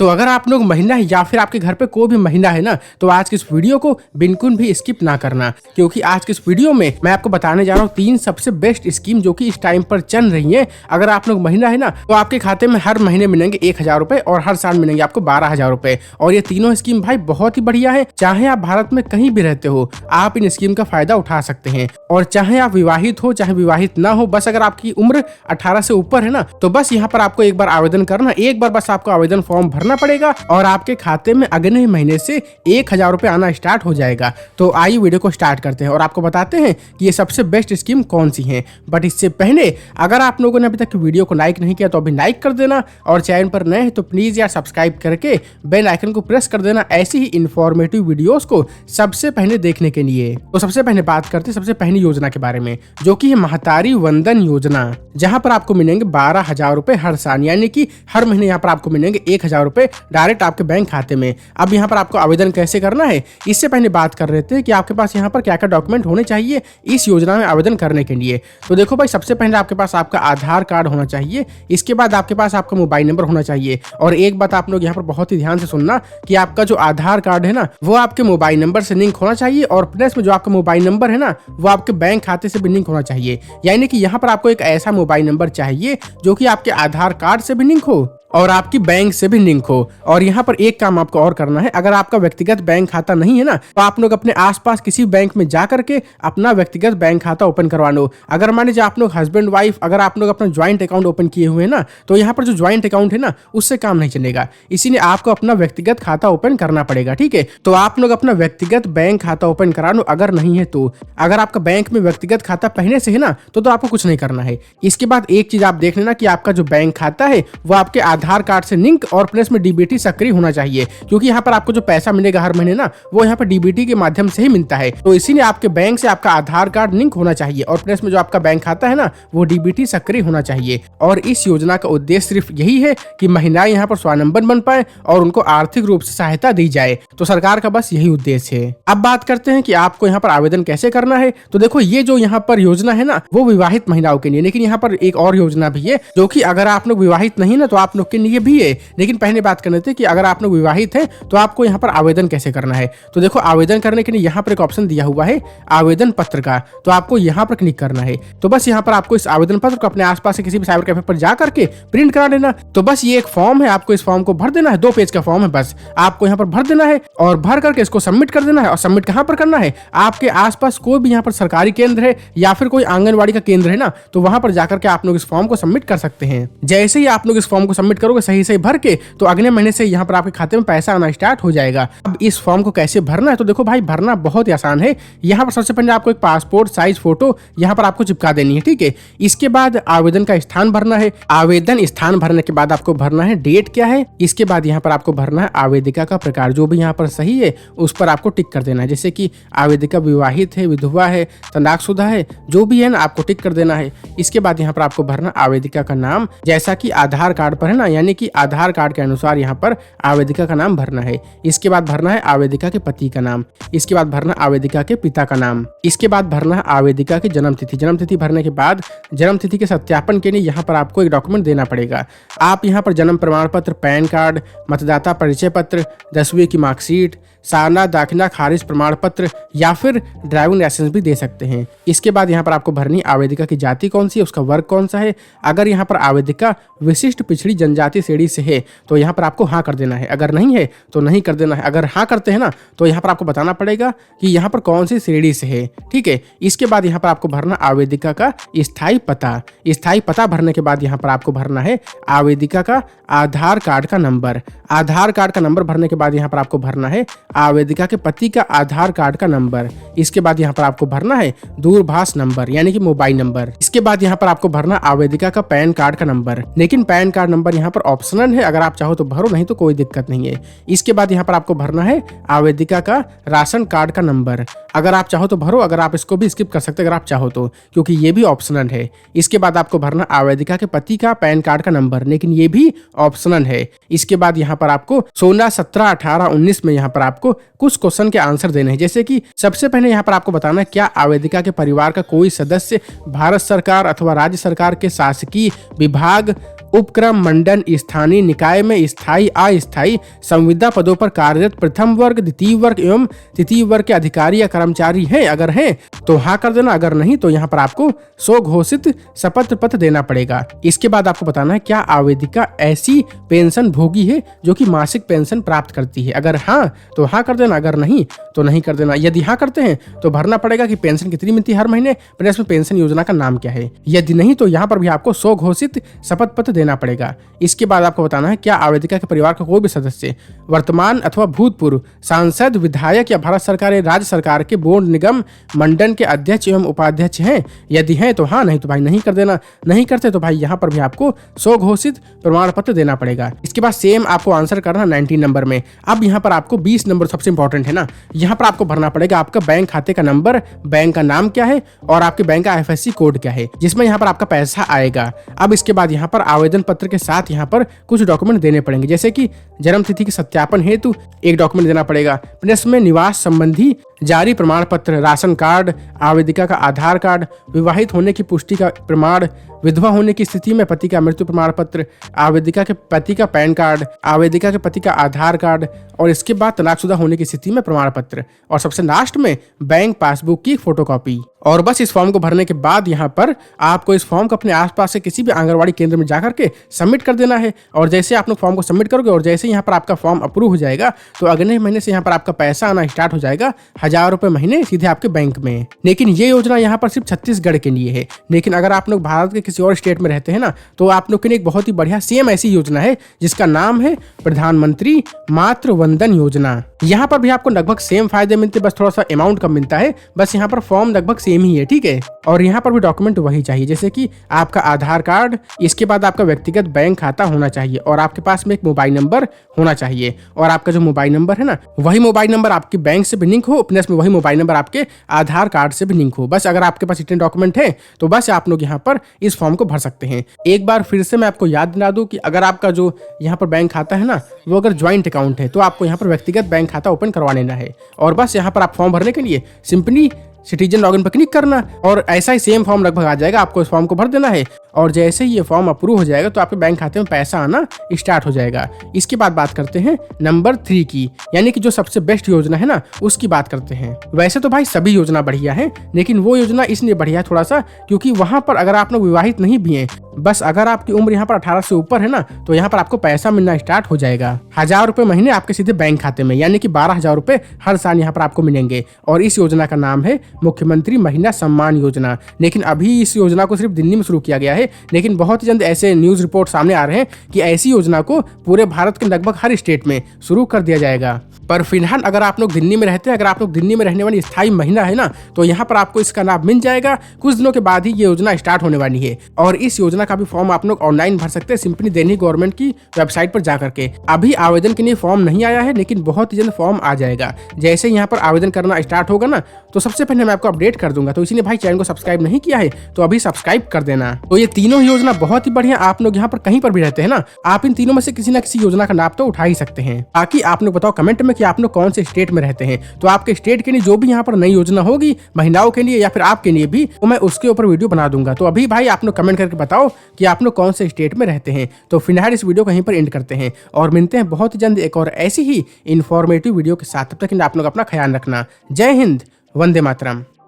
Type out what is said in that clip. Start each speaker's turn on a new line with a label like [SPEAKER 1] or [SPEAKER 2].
[SPEAKER 1] तो अगर आप लोग महिला है या फिर आपके घर पे कोई भी महिला है ना, तो आज की इस वीडियो को बिल्कुल भी स्किप ना करना, क्योंकि आज की इस वीडियो में मैं आपको बताने जा रहा हूँ 3 सबसे बेस्ट स्कीम जो कि इस टाइम पर चल रही है। अगर आप लोग महिला है ना, तो आपके खाते में हर महीने मिलेंगे 1000 रुपए और हर साल मिलेंगे आपको 12000 रुपए। और ये तीनों स्कीम भाई बहुत ही बढ़िया है। चाहे आप भारत में कहीं भी रहते हो, आप इन स्कीम का फायदा उठा सकते हैं। और चाहे आप विवाहित हो चाहे विवाहित ना हो, बस अगर आपकी उम्र 18 से ऊपर है ना, तो बस यहाँ पर आपको एक बार आवेदन करना, एक बार बस आपको आवेदन फॉर्म भरना पड़ेगा और आपके खाते में अगले महीने से 1000 रुपए आना स्टार्ट हो जाएगा। तो आइए वीडियो को स्टार्ट करते हैं और आपको बताते हैं कि ये सबसे बेस्ट स्कीम कौन सी है। बट इससे पहले अगर आप लोगों ने अभी तक वीडियो को लाइक नहीं किया तो अभी लाइक कर देना, और चैनल पर नए हैं तो प्लीज यार सब्सक्राइब करके बेल आइकन को प्रेस कर देना ऐसी ही इंफॉर्मेटिव वीडियोस को सबसे पहले देखने के लिए। तो सबसे पहले बात करते हैं सबसे पहली योजना के बारे में, जो कि है महतारी वंदन योजना, जहां पर आपको मिलेंगे 12000 रुपए हर साल, यानी कि हर महीने यहाँ पर आपको मिलेंगे 1000 रुपए डायरेक्ट आपके बैंक खाते में। अब यहाँ पर आपको आवेदन कैसे करना है, इससे पहले बात कर रहे थे कि आपके पास यहाँ पर क्या क्या डॉक्यूमेंट होने चाहिए इस योजना में आवेदन करने के लिए। तो देखो भाई, सबसे पहले आपके पास आपका आधार कार्ड होना चाहिए, इसके बाद आपके पास आपका मोबाइल नंबर होना चाहिए। और एक बात आप लोग यहाँ पर बहुत ही ध्यान से सुनना कि आपका जो आधार कार्ड है ना, वो आपके मोबाइल नंबर से लिंक होना चाहिए, और प्लस में जो आपका मोबाइल नंबर है ना, वो आपके बैंक खाते से भी लिंक होना चाहिए। यानी कि यहाँ पर आपको एक ऐसा मोबाइल नंबर चाहिए जो कि आपके आधार कार्ड से भी लिंक हो और आपकी बैंक से भी लिंक हो। और यहाँ पर एक काम आपको और करना है, अगर आपका व्यक्तिगत बैंक खाता नहीं है ना, तो आप लोग अपने आसपास किसी बैंक में जा करके अपना व्यक्तिगत बैंक खाता ओपन करवा लो। अगर मान लीजिए आप लोग हस्बैंड वाइफ अगर आप लोग अपना ज्वाइंट अकाउंट ओपन किए हुए हैं ना, तो यहाँ पर जो ज्वाइंट अकाउंट है ना, उससे काम नहीं चलेगा, इसीलिए आपको अपना व्यक्तिगत खाता ओपन करना पड़ेगा। ठीक है, तो आप लोग अपना व्यक्तिगत बैंक खाता ओपन करा लो अगर नहीं है तो। अगर आपका बैंक में व्यक्तिगत खाता पहले से है ना, तो आपको कुछ नहीं करना है। इसके बाद एक चीज आप देख लेना कि आपका जो बैंक खाता है वो आपके आधार कार्ड से लिंक और प्लस में डीबीटी सक्रिय होना चाहिए, क्योंकि यहाँ पर आपको जो पैसा मिलेगा हर महीने ना, वो यहाँ पर डीबीटी के माध्यम से ही मिलता है। तो इसीलिए आपके बैंक से आपका आधार कार्ड लिंक होना चाहिए और प्लस में जो आपका बैंक खाता है ना, वो डीबीटी सक्रिय होना चाहिए। और इस योजना का उद्देश्य सिर्फ यही है कि महिलाएं यहाँ पर स्वावलंबन बन पाए और उनको आर्थिक रूप से सहायता दी जाए। तो सरकार का बस यही उद्देश्य है। अब बात करते हैं कि आपको यहाँ पर आवेदन कैसे करना है। तो देखो, ये जो यहाँ पर योजना है ना, वो विवाहित महिलाओं के लिए, लेकिन यहाँ पर एक और योजना भी है जो कि अगर आप लोग विवाहित नहीं ना, तो आप लोग के लिए भी है। लेकिन पहले बात करने थे कि अगर आप लोग विवाहित हैं तो आपको यहाँ पर आवेदन कैसे करना है। तो देखो, आवेदन करने के लिए यहाँ पर एक ऑप्शन दिया हुआ है आवेदन पत्र का, तो आपको यहाँ पर क्लिक करना है। तो बस यहाँ पर आपको इस आवेदन पत्र को अपने आसपास से किसी भी साइबर कैफे पर जा करके प्रिंट करा लेना। तो बस ये एक फॉर्म है, आपको इस फॉर्म को भर देना है, 2 पेज का फॉर्म है, बस आपको यहाँ पर भर देना है और भर करके इसको सबमिट कर देना है। और सबमिट कहाँ पर करना है, आपके आसपास कोई भी यहाँ पर सरकारी केंद्र है या फिर कोई आंगनबाड़ी का केंद्र है ना, तो वहां पर जाकर के आप लोग इस फॉर्म को सबमिट कर सकते हैं। जैसे ही आप लोग इस फॉर्म को सबमिट करोगे सही भर के, तो अगले महीने से यहाँ पर आपके खाते में पैसा आना स्टार्ट हो जाएगा। अब इस फॉर्म को कैसे भरना है, तो देखो भाई, भरना बहुत ही आसान है। यहाँ पर सबसे पहले आपको एक पासपोर्ट साइज फोटो यहाँ पर आपको चिपका देनी है। ठीक है, इसके बाद आवेदन का स्थान भरना है। आवेदन स्थान भरने के बाद आपको भरना है डेट क्या है। इसके बाद यहाँ पर आपको भरना है आवेदिका का प्रकार, जो भी यहाँ पर सही है उस पर आपको टिक कर देना है। जैसे कि आवेदिका विवाहित है, विधवा है, तलाकशुदा है, जो भी है ना, आपको टिक कर देना है। इसके बाद यहाँ पर आपको भरना आवेदिका का नाम, जैसा कि आधार कार्ड पर है ना, यानी कि आधार कार्ड के अनुसार यहाँ पर आवेदिका का नाम भरना है। इसके बाद भरना है आवेदिका के पति का नाम। इसके बाद भरना आवेदिका के पिता का नाम। इसके बाद भरना है आवेदिका की जन्म तिथि। जन्म तिथि भरने के बाद जन्म तिथि के सत्यापन के लिए यहाँ पर आपको एक डॉक्यूमेंट देना पड़ेगा। आप यहाँ पर जन्म प्रमाण पत्र, पैन कार्ड, मतदाता परिचय पत्र, 10वीं की मार्कशीट, सालाना दाखिला खारिज प्रमाण पत्र या फिर ड्राइविंग लाइसेंस भी दे सकते हैं। इसके बाद यहाँ पर आपको भरनी आवेदिका की जाति कौन सी है, उसका वर्ग कौन सा है। अगर यहाँ पर आवेदिका विशिष्ट पिछड़ी जनजाति श्रेणी से है तो यहाँ पर आपको हाँ कर देना है, अगर नहीं है तो नहीं कर देना है। अगर हाँ करते हैं ना, तो यहाँ पर आपको बताना पड़ेगा कि यहाँ पर कौन सी श्रेणी से है। ठीक है, इसके बाद यहाँ पर आपको भरना आवेदिका का स्थायी पता। स्थायी पता भरने के बाद यहाँ पर आपको भरना है आवेदिका का आधार कार्ड का नंबर। आधार कार्ड का नंबर भरने के बाद यहाँ पर आपको भरना है आवेदिका के पति का आधार कार्ड का नंबर। इसके बाद यहाँ पर आपको भरना है दूरभाष नंबर, यानी कि मोबाइल नंबर। इसके बाद यहाँ पर आपको भरना आवेदिका का पैन कार्ड का नंबर, लेकिन पैन कार्ड नंबर यहाँ पर ऑप्शनल है, अगर आप चाहो तो भरो, नहीं तो कोई दिक्कत नहीं है। इसके बाद यहाँ पर आपको भरना है आवेदिका का राशन कार्ड का नंबर। अगर आप चाहो तो भरो, अगर आप इसको भी स्किप कर सकते अगर आप चाहो तो, क्योंकि ये भी ऑप्शनल है। इसके बाद आपको भरना आवेदिका के पति का पैन कार्ड का नंबर, लेकिन ये भी ऑप्शनल है। इसके बाद यहाँ पर आपको 16, 17, 18, 19 में यहाँ पर आपको कुछ क्वेश्चन के आंसर देने हैं। जैसे कि सबसे पहले यहाँ पर आपको बताना है क्या आवेदिका के परिवार का कोई सदस्य भारत सरकार अथवा राज्य सरकार के शासकीय विभाग, उपक्रम, मंडल, स्थानीय निकाय में स्थायी, अस्थायी संविदा पदों पर कार्यरत प्रथम वर्ग, द्वितीय वर्ग एवं तृतीय वर्ग के अधिकारी या कर्मचारी हैं। अगर हैं तो हाँ कर देना, अगर नहीं तो यहाँ पर आपको स्वघोषित शपथ पत्र देना पड़ेगा। इसके बाद आपको बताना है क्या आवेदिका ऐसी पेंशन भोगी है जो कि मासिक पेंशन प्राप्त करती है। अगर हाँ तो हाँ कर देना, अगर नहीं तो नहीं कर देना। यदि हाँ करते हैं तो भरना पड़ेगा कि पेंशन कितनी मिलती है हर महीने, प्लस में पेंशन योजना का नाम क्या है। यदि नहीं तो यहाँ पर भी आपको स्वघोषित शपथ पत्र देना पड़ेगा। इसके बाद आपको बताना है क्या आवेदिका के परिवार का कोई भी सदस्य वर्तमान अथवा भूतपूर्व सांसद, विधायक या भारत सरकार या राज्य सरकार के बोर्ड, निगम, मंडल के अध्यक्ष एवं उपाध्यक्ष हैं। यदि हैं तो हाँ, नहीं तो भाई नहीं कर देना। नहीं करते तो भाई यहाँ पर भी आपको स्वघोषित प्रमाण पत्र देना पड़ेगा। इसके बाद सेम आपको आंसर करना 19 नंबर में। अब यहाँ पर आपको 20 नंबर सबसे इंपॉर्टेंट है ना, यहाँ पर आपको भरना पड़ेगा आपका बैंक खाते का नंबर, बैंक का नाम क्या है और आपके बैंक का IFSC कोड क्या है, जिसमें यहाँ पर आपका पैसा आएगा। अब इसके बाद यहाँ पर आवेदन पत्र के साथ यहाँ पर कुछ डॉक्यूमेंट देने पड़ेंगे, जैसे कि जन्म तिथि के सत्यापन हेतु एक डॉक्यूमेंट देना पड़ेगा, प्लस में निवास संबंधी जारी प्रमाण पत्र, राशन कार्ड, आवेदिका का आधार कार्ड, विवाहित होने की पुष्टि का प्रमाण, विधवा होने की स्थिति में पति का मृत्यु प्रमाण पत्र, आवेदिका के पति का पैन कार्ड, आवेदिका के पति का आधार कार्ड और इसके बाद तलाकशुदा होने की स्थिति में प्रमाण पत्र और सबसे लास्ट में बैंक पासबुक की फोटोकॉपी। और बस इस फॉर्म को भरने के बाद यहाँ पर आपको इस फॉर्म को अपने आसपास से किसी भी आंगनवाड़ी केंद्र में जाकर के सबमिट कर देना है। और जैसे आप लोग फॉर्म को सबमिट करोगे और जैसे यहाँ पर आपका फॉर्म अप्रूव हो जाएगा तो अगले महीने से यहाँ पर आपका पैसा आना स्टार्ट हो जाएगा, 1000 रुपए महीने सीधे आपके बैंक में। लेकिन ये योजना यहाँ पर सिर्फ छत्तीसगढ़ के लिए है। लेकिन अगर आप लोग भारत के किसी और स्टेट में रहते हैं ना तो आप लोग के लिए एक बहुत ही बढ़िया सेम ऐसी योजना है जिसका नाम है प्रधानमंत्री मातृ वंदन योजना। यहाँ पर भी आपको लगभग सेम फायदे मिलते हैं, बस थोड़ा सा अमाउंट कम मिलता है। बस यहाँ पर फॉर्म लगभग सेम ही है, ठीक है। और यहाँ पर भी डॉक्यूमेंट वही चाहिए, जैसे कि आपका आधार कार्ड, इसके बाद आपका व्यक्तिगत बैंक खाता होना चाहिए और आपके पास में एक मोबाइल नंबर होना चाहिए। और आपका जो मोबाइल नंबर है ना वही मोबाइल नंबर आपके बैंक से भी लिंक हो, प्लस में वही मोबाइल नंबर आपके आधार कार्ड से भी लिंक हो। बस अगर आपके पास इतने डॉक्यूमेंट है तो बस आप लोग यहाँ पर इस फॉर्म को भर सकते हैं। एक बार फिर से मैं आपको याद दिला दूं कि अगर आपका जो यहाँ पर बैंक खाता है ना वो अगर ज्वाइंट अकाउंट है तो आपको यहाँ पर व्यक्तिगत बैंक खाता ओपन करवा लेना है। और बस यहाँ पर आप फॉर्म भरने के लिए सिंपली सिटीजन लॉगिन पर क्लिक करना और ऐसा ही सेम फॉर्म लगभग आ जाएगा। आपको इस फॉर्म को भर देना है और जैसे ही ये फॉर्म अप्रूव हो जाएगा तो आपके बैंक खाते में पैसा आना स्टार्ट हो जाएगा। इसके बाद बात करते हैं नंबर 3 की, यानी कि जो सबसे बेस्ट योजना है ना उसकी बात करते हैं। वैसे तो भाई सभी योजना बढ़िया है, लेकिन वो योजना इसलिए बढ़िया थोड़ा सा क्योंकि वहां पर अगर आप लोग विवाहित नहीं भी हैं, बस अगर आपकी उम्र यहाँ पर 18 से ऊपर है ना तो यहाँ पर आपको पैसा मिलना स्टार्ट हो जाएगा। 1000 रुपए महीने आपके सीधे बैंक खाते में, यानी कि 12,000 रुपए हर साल यहाँ पर आपको मिलेंगे। और इस योजना का नाम है मुख्यमंत्री महिला सम्मान योजना। लेकिन अभी इस योजना को सिर्फ दिल्ली में शुरू किया गया है, लेकिन बहुत ही जल्द ऐसे न्यूज रिपोर्ट सामने आ रहे हैं कि ऐसी योजना को पूरे भारत के लगभग हर स्टेट में शुरू कर दिया जाएगा। पर फिलहाल अगर आप लोग दिल्ली में रहते हैं, अगर आप लोग दिल्ली में रहने वाली स्थायी महिला है ना तो यहाँ पर आपको इसका लाभ मिल जाएगा। कुछ दिनों के बाद ही ये योजना स्टार्ट होने वाली है और इस योजना का भी फॉर्म आप लोग ऑनलाइन भर सकते हैं, सिंपली दिल्ली गवर्नमेंट की वेबसाइट पर जाकर के। अभी आवेदन के लिए फॉर्म नहीं आया है, लेकिन बहुत ही जल्द फॉर्म आ जाएगा। जैसे यहाँ पर आवेदन करना स्टार्ट होगा ना तो सबसे पहले मैं आपको अपडेट कर दूंगा। तो इसीलिए भाई चैनल को सब्सक्राइब नहीं किया है तो अभी सब्सक्राइब कर देना। तो ये तीनों योजना बहुत ही बढ़िया, आप लोग यहाँ पर कहीं पर भी रहते हैं ना आप इन तीनों में से किसी ना किसी योजना का लाभ तो उठा ही सकते हैं। बाकी आप लोग बताओ कमेंट में कि आप लोग कौन से स्टेट में रहते हैं, तो आपके स्टेट के लिए जो भी यहाँ पर नई योजना होगी महिलाओं के लिए या फिर आपके लिए भी, तो मैं उसके ऊपर वीडियो बना दूंगा। तो अभी भाई आप लोग कमेंट करके बताओ कि आप लोग कौन से स्टेट में रहते हैं। तो फिलहाल इस वीडियो को यहीं पर एंड करते हैं और मिलते हैं बहुत जल्द एक और ऐसी ही इन्फॉर्मेटिव वीडियो के साथ। तब तक आप लोग अपना ख्याल रखना। जय हिंद, वंदे मातरम।